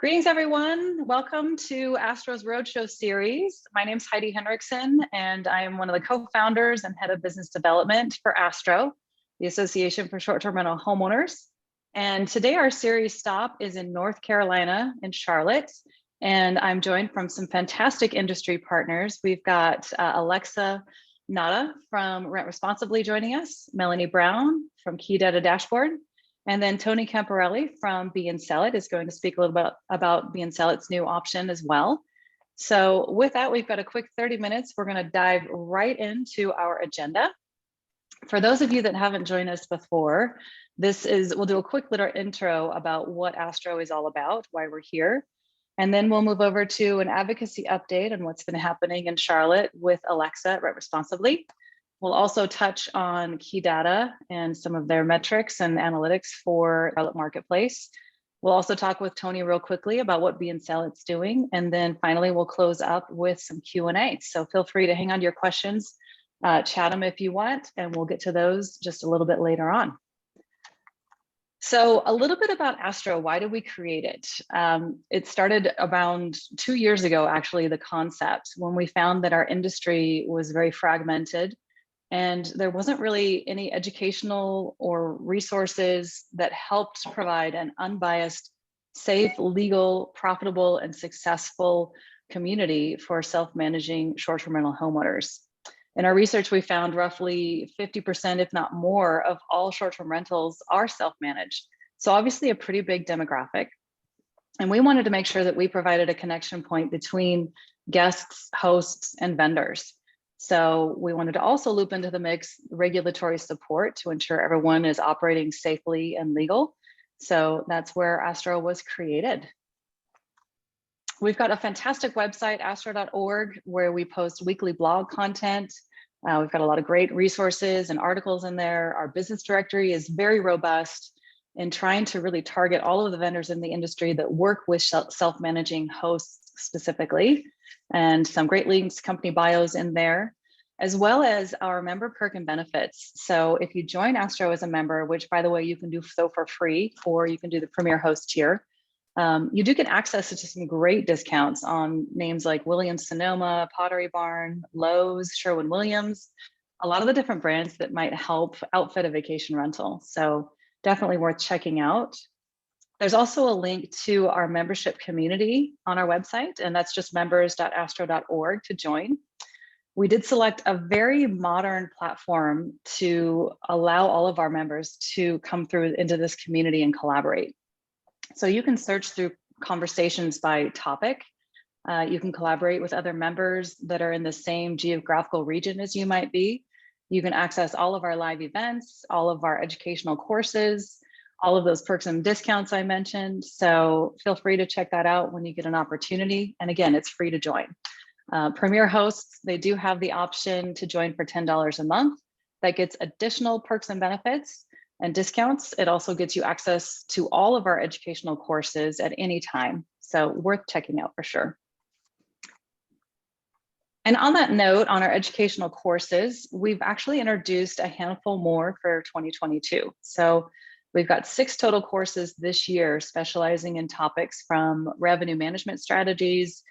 Greetings, everyone. Welcome to Astro's Roadshow series. My name is Heidi Henriksen, and I am one of the co-founders and head of business development for Astro, the Association for Short-Term Rental Homeowners. And today our series stop is in North Carolina in Charlotte, and I'm joined from some fantastic industry partners. We've got Alexa Nada from Rent Responsibly joining us, Melanie Brown from Key Data Dashboard, and then Tony Camparelli from Be and Sell It is going to speak a little bit about Be and Sell It's new option as well. So with that, we've got a quick 30 minutes. We're going to dive right into our agenda. For those of you that haven't joined us before, we'll do a quick little intro about what Astro is all about, why we're here. And then we'll move over to an advocacy update on what's been happening in Charlotte with Alexa at Rent Responsibly. We'll also touch on key data and some of their metrics and analytics for Charlotte Marketplace. We'll also talk with Tony real quickly about what Be and Sell It's doing. And then finally, we'll close up with some Q&A. So feel free to hang on to your questions, chat them if you want, and we'll get to those just a little bit later on. So a little bit about Astro, why did we create it? It started around 2 years ago, actually, the concept, when we found that our industry was very fragmented and there wasn't really any educational or resources that helped provide an unbiased, safe, legal, profitable, and successful community for self-managing short-term rental homeowners. In our research, we found roughly 50%, if not more, of all short-term rentals are self-managed. So obviously a pretty big demographic. And we wanted to make sure that we provided a connection point between guests, hosts, and vendors. So we wanted to also loop into the mix regulatory support to ensure everyone is operating safely and legal. So that's where Astro was created. We've got a fantastic website, astro.org, where we post weekly blog content. We've got a lot of great resources and articles in there. Our business directory is very robust in trying to really target all of the vendors in the industry that work with self-managing hosts specifically, and some great links, company bios in there, as well as our member perk and benefits. So if you join Astro as a member, which by the way, you can do so for free, or you can do the Premier Host tier, you do get access to some great discounts on names like Williams-Sonoma, Pottery Barn, Lowe's, Sherwin-Williams, a lot of the different brands that might help outfit a vacation rental. So definitely worth checking out. There's also a link to our membership community on our website, and that's just members.astro.org to join. We did select a very modern platform to allow all of our members to come through into this community and collaborate. So you can search through conversations by topic. You can collaborate with other members that are in the same geographical region as you might be. You can access all of our live events, all of our educational courses, all of those perks and discounts I mentioned. So feel free to check that out when you get an opportunity. And again, it's free to join. Premier hosts, they do have the option to join for $10 a month. That gets additional perks and benefits and discounts. It also gets you access to all of our educational courses at any time. So worth checking out for sure. And on that note, on our educational courses, we've actually introduced a handful more for 2022. So we've got 6 total courses this year, specializing in topics from revenue management strategies,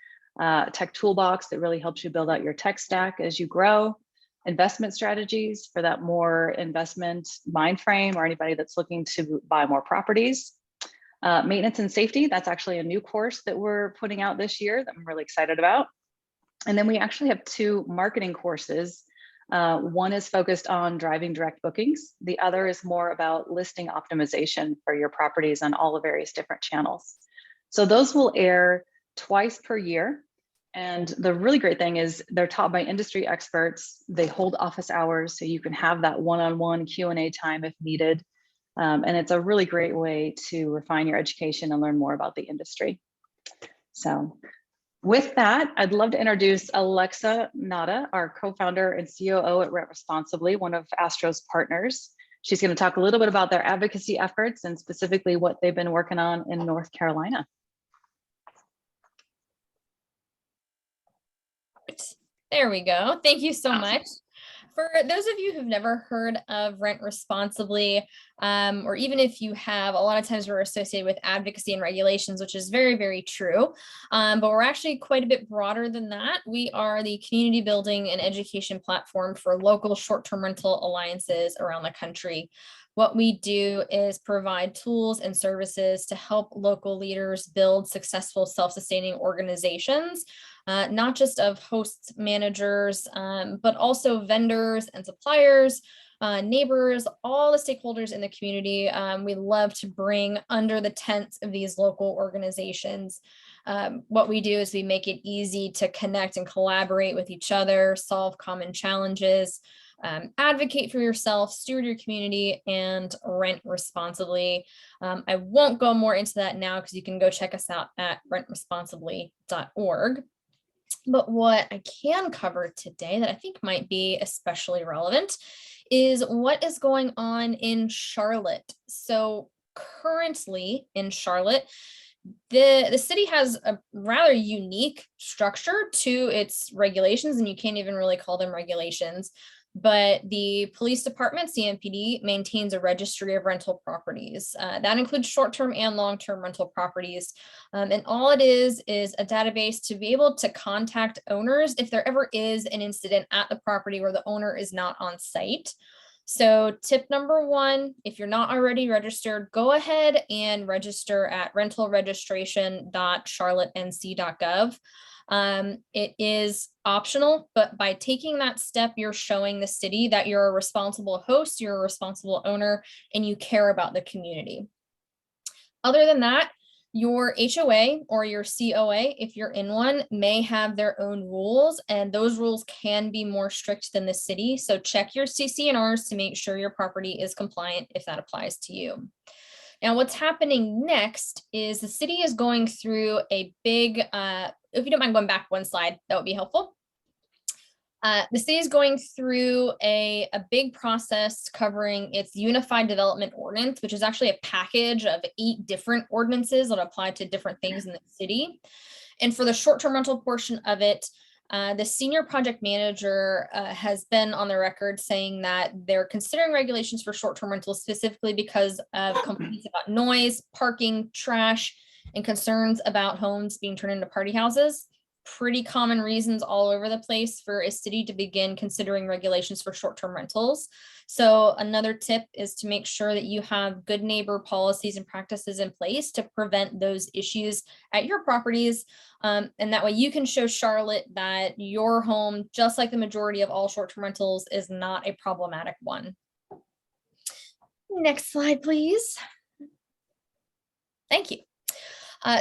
tech toolbox that really helps you build out your tech stack as you grow, investment strategies for that more investment mind frame or anybody that's looking to buy more properties, maintenance and safety. That's actually a new course that we're putting out this year that I'm really excited about. And then we actually have 2 marketing courses. One is focused on driving direct bookings. The other is more about listing optimization for your properties on all the various different channels. So those will air twice per year. And the really great thing is they're taught by industry experts. They hold office hours, so you can have that one-on-one Q&A time if needed. And it's a really great way to refine your education and learn more about the industry. So with that, I'd love to introduce Alexa Nada, our co-founder and COO at Rent Responsibly, one of Astro's partners. She's going to talk a little bit about their advocacy efforts and specifically what they've been working on in North Carolina. There we go. Thank you so much. For those of you who've never heard of Rent Responsibly, or even if you have, a lot of times we're associated with advocacy and regulations, which is very, very true. But we're actually quite a bit broader than that. We are the community building and education platform for local short-term rental alliances around the country. What we do is provide tools and services to help local leaders build successful self-sustaining organizations, not just of hosts, managers, but also vendors and suppliers, neighbors, all the stakeholders in the community. We love to bring under the tents of these local organizations. What we do is we make it easy to connect and collaborate with each other, solve common challenges, advocate for yourself, steward your community, and rent responsibly. I won't go more into that now because you can go check us out at rentresponsibly.org. But what I can cover today that I think might be especially relevant is what is going on in Charlotte. So currently in Charlotte, the city has a rather unique structure to its regulations, and you can't even really call them regulations. But the police department, CMPD, maintains a registry of rental properties. That includes short-term and long-term rental properties. And all it is a database to be able to contact owners if there ever is an incident at the property where the owner is not on site. So tip number one, if you're not already registered, go ahead and register at rentalregistration.charlottenc.gov. It is optional, but by taking that step, you're showing the city that you're a responsible host, you're a responsible owner, and you care about the community. Other than that, your HOA or your COA, if you're in one, may have their own rules, and those rules can be more strict than the city. So check your CC&Rs to make sure your property is compliant if that applies to you. Now, what's happening next is the city is going through a big, if you don't mind going back one slide, that would be helpful. The city is going through a big process covering its Unified Development Ordinance, which is actually a package of 8 different ordinances that apply to different things in the city. And for the short-term rental portion of it, the senior project manager has been on the record saying that they're considering regulations for short-term rentals specifically because of complaints about noise, parking, trash, and concerns about homes being turned into party houses. Pretty common reasons all over the place for a city to begin considering regulations for short-term rentals. So another tip is to make sure that you have good neighbor policies and practices in place to prevent those issues at your properties. And that way you can show Charlotte that your home, just like the majority of all short-term rentals, is not a problematic one. Next slide, please. Thank you.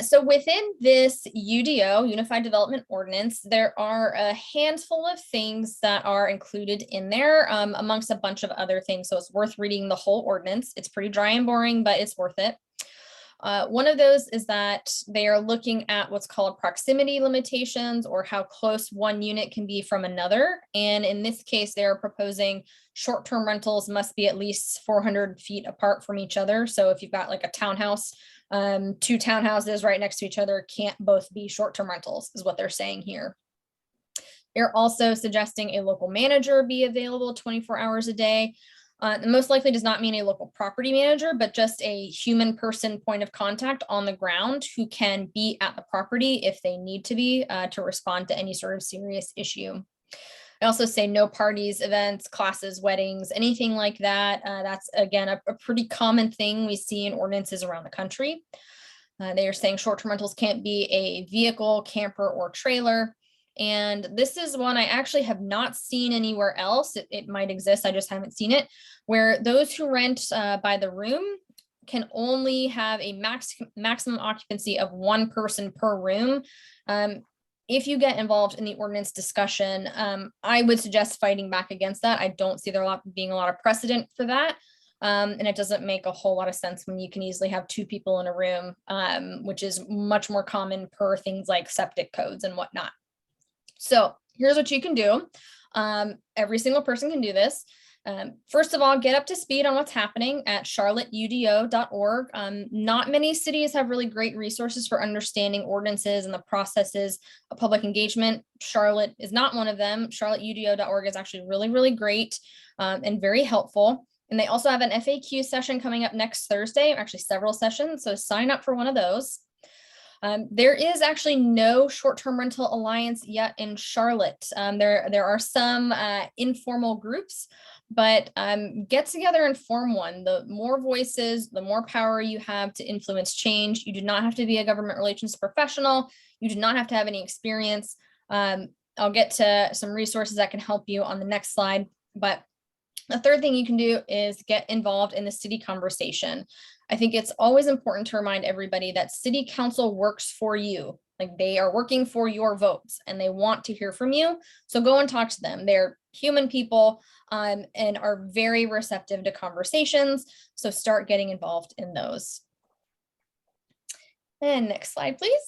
So within this UDO, Unified Development Ordinance, there are a handful of things that are included in there amongst a bunch of other things. So it's worth reading the whole ordinance. It's pretty dry and boring, but it's worth it. One of those is that they are looking at what's called proximity limitations, or how close one unit can be from another. And in this case, they are proposing short-term rentals must be at least 400 feet apart from each other. So if you've got like a townhouse, 2 townhouses right next to each other can't both be short-term rentals, is what they're saying here. They're also suggesting a local manager be available 24 hours a day. Most likely does not mean a local property manager, but just a human person point of contact on the ground who can be at the property if they need to be to respond to any sort of serious issue. I also say no parties, events, classes, weddings, anything like that. That's, again, a pretty common thing we see in ordinances around the country. They are saying short-term rentals can't be a vehicle, camper, or trailer. And this is one I actually have not seen anywhere else. It might exist, I just haven't seen it, where those who rent by the room can only have a maximum occupancy of 1 person per room. If you get involved in the ordinance discussion, I would suggest fighting back against that. I don't see there being a lot of precedent for that. And it doesn't make a whole lot of sense when you can easily have 2 people in a room, which is much more common per things like septic codes and whatnot. So here's what you can do. Every single person can do this. First of all, get up to speed on what's happening at charlotteudo.org. Not many cities have really great resources for understanding ordinances and the processes of public engagement. Charlotte is not one of them. charlotteudo.org is actually really, really great and very helpful. And they also have an FAQ session coming up next Thursday, actually several sessions, so sign up for one of those. There is actually no short-term rental alliance yet in Charlotte. There are some informal groups, but get together and form one. The more voices, the more power you have to influence change. You do not have to be a government relations professional. You do not have to have any experience. I'll get to some resources that can help you on the next slide. But the third thing you can do is get involved in the city conversation. I think it's always important to remind everybody that city council works for you. Like, they are working for your votes and they want to hear from you. So go and talk to them. They're human people and are very receptive to conversations. So start getting involved in those. And next slide, please.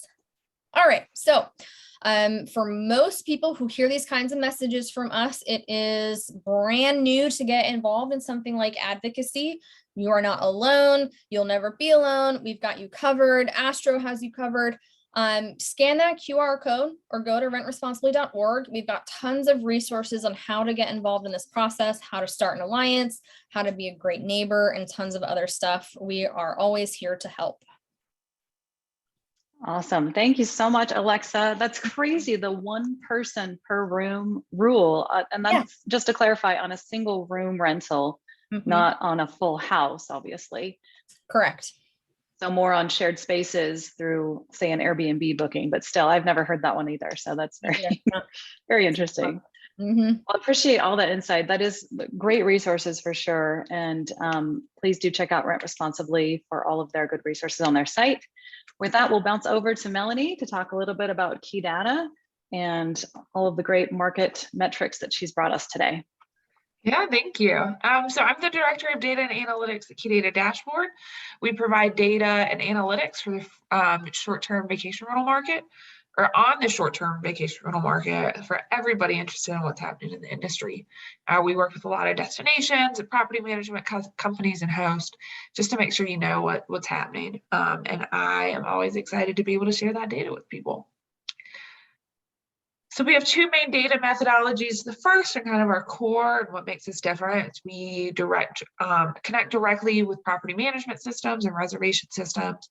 All right, so for most people who hear these kinds of messages from us, it is brand new to get involved in something like advocacy. You are not alone. You'll never be alone. We've got you covered. Astro has you covered. Scan that QR code or go to rentresponsibly.org. We've got tons of resources on how to get involved in this process, how to start an alliance, how to be a great neighbor, and tons of other stuff. We are always here to help. Awesome. Thank you so much, Alexa. That's crazy, the 1 person per room rule. And that's just to clarify, on a single room rental, not on a full house, obviously. Correct. So more on shared spaces through, say, an Airbnb booking, but still, I've never heard that one either. So that's very, very interesting. Well, I appreciate all that insight. That is great resources for sure. And please do check out Rent Responsibly for all of their good resources on their site. With that, we'll bounce over to Melanie to talk a little bit about key data and all of the great market metrics that she's brought us today. Yeah, thank you. So I'm the Director of Data and Analytics at Key Data Dashboard. We provide data and analytics for the short-term vacation rental market, or on the short-term vacation rental market, for everybody interested in what's happening in the industry. We work with a lot of destinations and property management companies and hosts, just to make sure you know what's happening. And I am always excited to be able to share that data with people. So we have 2 main data methodologies. The first, and kind of our core and what makes us different, is we connect directly with property management systems and reservation systems.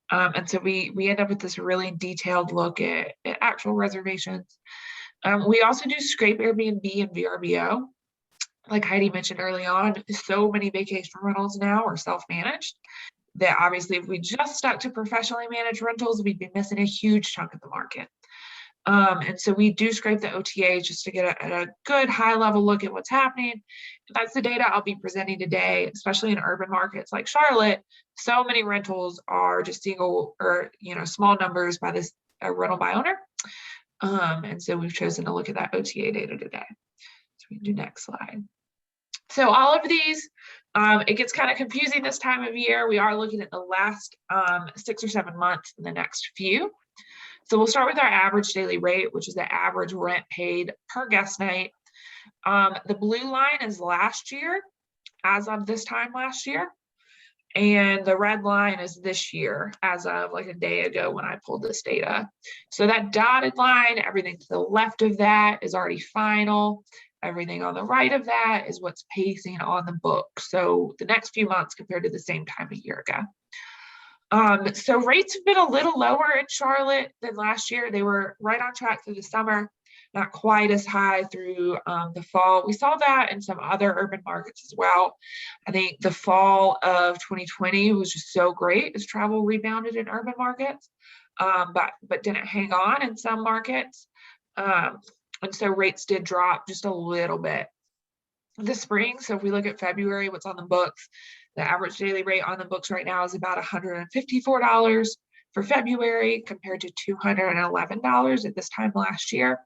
And so we end up with this really detailed look at actual reservations. We also do scrape Airbnb and VRBO. Like Heidi mentioned early on, so many vacation rentals now are self-managed that obviously if we just stuck to professionally managed rentals, we'd be missing a huge chunk of the market. And so we do scrape the OTA just to get a good high level look at what's happening. That's the data I'll be presenting today, especially in urban markets like Charlotte. So many rentals are just single or small numbers by this rental by owner. And so we've chosen to look at that OTA data today. So we can do next slide. So all of these, it gets kind of confusing this time of year. We are looking at the last 6 or 7 months and the next few. So we'll start with our average daily rate, which is the average rent paid per guest night. The blue line is last year, as of this time last year. And the red line is this year, as of like a day ago when I pulled this data. So that dotted line, everything to the left of that is already final. Everything on the right of that is what's pacing on the book. So the next few months compared to the same time a year ago. So rates have been a little lower in Charlotte than last year. They were right on track through the summer, not quite as high through the fall. We saw that in some other urban markets as well. I think the fall of 2020 was just so great as travel rebounded in urban markets, but didn't hang on in some markets. And so rates did drop just a little bit this spring. So if we look at February, what's on the books, the average daily rate on the books right now is about $154 for February compared to $211 at this time last year.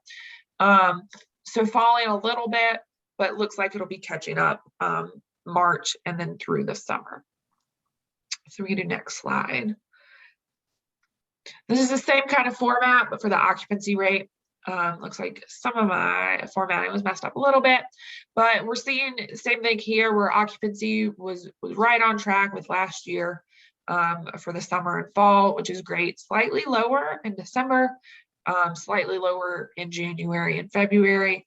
So falling a little bit, but looks like it'll be catching up March and then through the summer. So we can do next slide. This is the same kind of format, but for the occupancy rate. Looks like some of my formatting was messed up a little bit, but we're seeing the same thing here where occupancy was right on track with last year for the summer and fall, which is great. Slightly lower in December, slightly lower in January and February.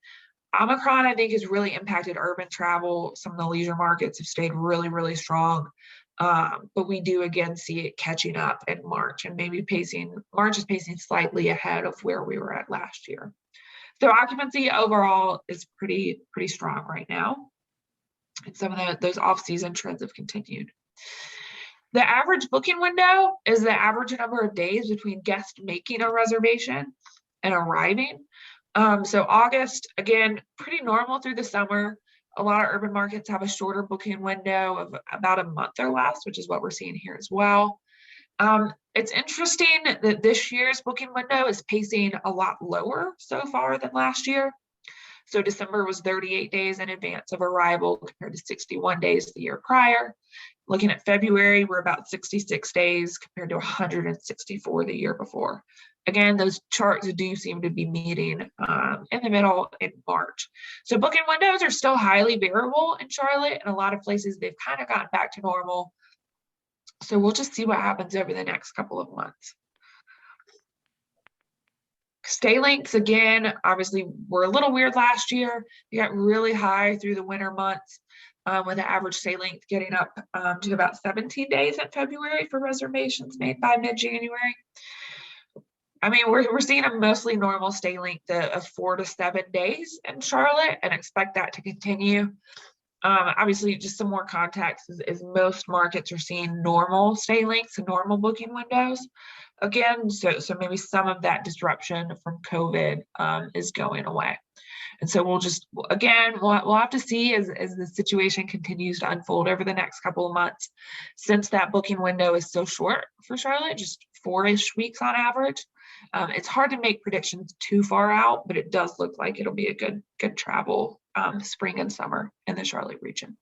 Omicron, I think, has really impacted urban travel. Some of the leisure markets have stayed really, really strong. But we do again see it catching up in March and maybe March is pacing slightly ahead of where we were at last year. So occupancy overall is pretty strong right now. And some of those off-season trends have continued. The average booking window is the average number of days between guests making a reservation and arriving. So August, again, pretty normal through the summer. A lot of urban markets have a shorter booking window of about a month or less, which is what we're seeing here as well. It's interesting that this year's booking window is pacing a lot lower so far than last year. So December was 38 days in advance of arrival compared to 61 days the year prior. Looking at February, we're about 66 days compared to 164 the year before. Again, those charts do seem to be meeting in the middle in March. So booking windows are still highly variable in Charlotte. In a lot of places, they've kind of gotten back to normal. So we'll just see what happens over the next couple of months. Stay lengths, again, obviously were a little weird last year. They got really high through the winter months with the average stay length getting up to about 17 days in February for reservations made by mid-January. I mean, we're seeing a mostly normal stay length of 4 to 7 days in Charlotte and expect that to continue. Obviously, just some more context is most markets are seeing normal stay lengths and normal booking windows. Again, so maybe some of that disruption from COVID is going away. And so we'll have to see as the situation continues to unfold over the next couple of months, since that booking window is so short for Charlotte, just 4-ish weeks on average. It's hard to make predictions too far out, but it does look like it'll be a good travel spring and summer in the Charlotte region.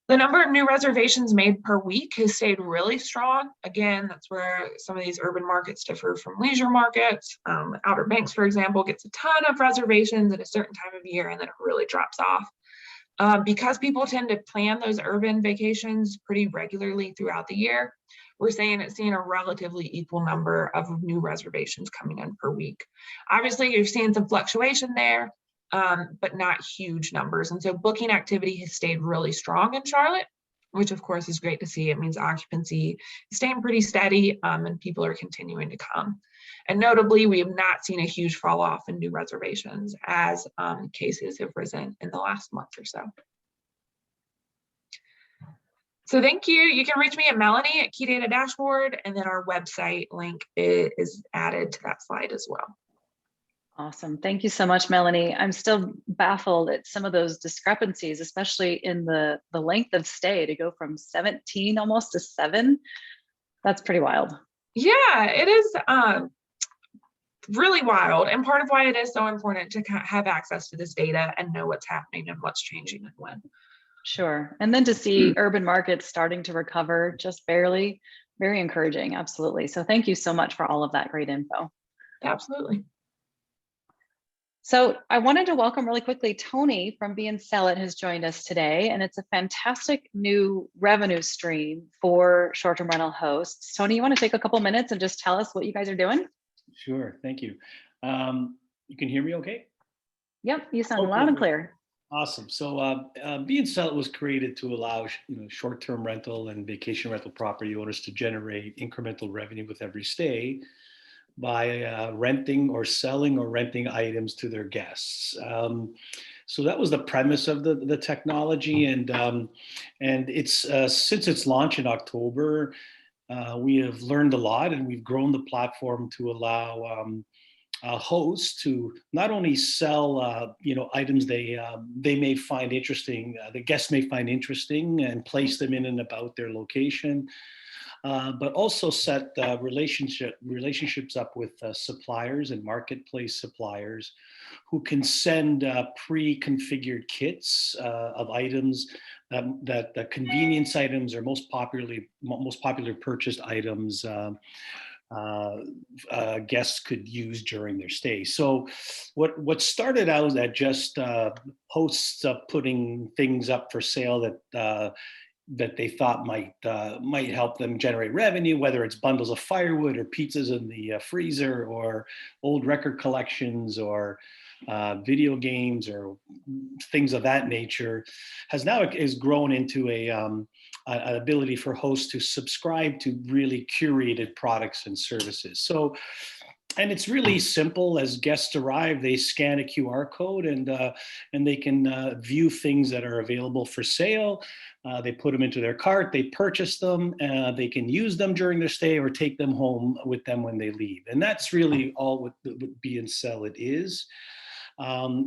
The number of new reservations made per week has stayed really strong. Again, that's where some of these urban markets differ from leisure markets. Outer Banks, for example, gets a ton of reservations at a certain time of year, and then it really drops off. Because people tend to plan those urban vacations pretty regularly throughout the year, we're seeing a relatively equal number of new reservations coming in per week. Obviously, you're seeing some fluctuation there, but not huge numbers. And so booking activity has stayed really strong in Charlotte, which of course is great to see. It means occupancy is staying pretty steady and people are continuing to come. And notably, we have not seen a huge fall off in new reservations as cases have risen in the last month or so. So thank you. You can reach me at Melanie at Key Data Dashboard, and then our website link is added to that slide as well. Awesome. Thank you so much, Melanie. I'm still baffled at some of those discrepancies, especially in the length of stay to go from 17 almost to 7. That's pretty wild. Yeah, it is really wild. And part of why it is so important to have access to this data and know what's happening and what's changing and when. Sure. And then to see urban markets starting to recover just barely, very encouraging. Absolutely. So thank you so much for all of that great info. Absolutely. So I wanted to welcome really quickly, Tony from Be and Sell It has joined us today, and it's a fantastic new revenue stream for short-term rental hosts. Tony, you want to take a couple minutes and just tell us what you guys are doing? Sure, thank you. You can hear me okay? Yep, you sound loud and clear. Awesome. So Be and Sell It was created to allow short-term rental and vacation rental property owners to generate incremental revenue with every stay by renting or selling or renting items to their guests. So that was the premise of the technology, and it's since its launch in October, we have learned a lot, and we've grown the platform to allow hosts to not only sell items they may find interesting, the guests may find interesting, and place them in and about their location. But also set relationships up with suppliers and marketplace suppliers who can send pre-configured kits of items that convenience items or most popular purchased items guests could use during their stay. So what started out at just hosts putting things up for sale that they thought might help them generate revenue, whether it's bundles of firewood or pizzas in the freezer or old record collections or video games or things of that nature, is grown into an ability for hosts to subscribe to really curated products and services. So, and it's really simple. As guests arrive, they scan a QR code and they can view things that are available for sale. They put them into their cart, they purchase them, they can use them during their stay or take them home with them when they leave. And that's really all what Be and Sell It is.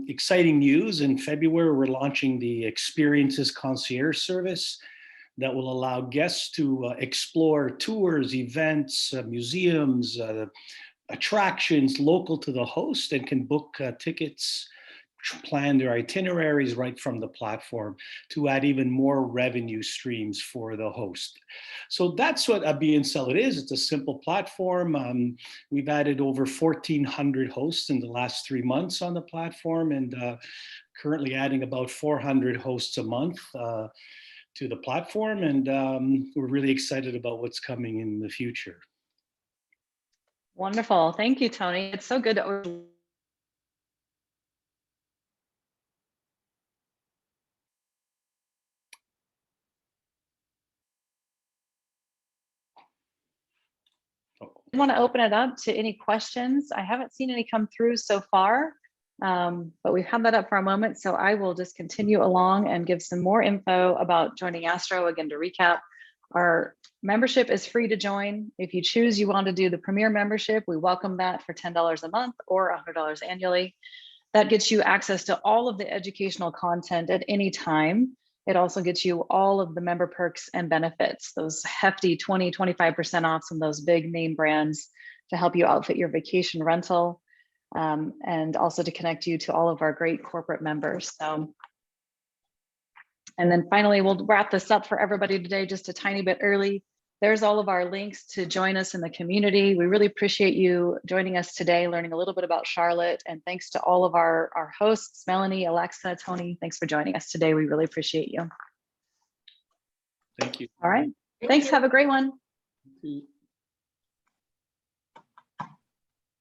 Exciting news, in February, we're launching the Experiences Concierge service that will allow guests to explore tours, events, museums, attractions local to the host, and can book tickets, plan their itineraries right from the platform to add even more revenue streams for the host. So that's what Be and Sell It is. It's a simple platform. We've added over 1,400 hosts in the last 3 months on the platform, and currently adding about 400 hosts a month to the platform. And we're really excited about what's coming in the future. Wonderful. Thank you, Tony. It's so good to I want to open it up to any questions. I haven't seen any come through so far, but we've had that up for a moment. So I will just continue along and give some more info about joining Astro. Again, to recap, our membership is free to join. If you choose you want to do the Premier membership, we welcome that for $10 a month or $100 annually. That gets you access to all of the educational content at any time. It also gets you all of the member perks and benefits, those hefty 20, 25% off from those big name brands to help you outfit your vacation rental, and also to connect you to all of our great corporate members. So, and then finally, we'll wrap this up for everybody today just a tiny bit early. There's all of our links to join us in the community. We really appreciate you joining us today, learning a little bit about Charlotte. And thanks to all of our hosts, Melanie, Alexa, Tony, thanks for joining us today. We really appreciate you. Thank you. All right. Thanks. Have a great one.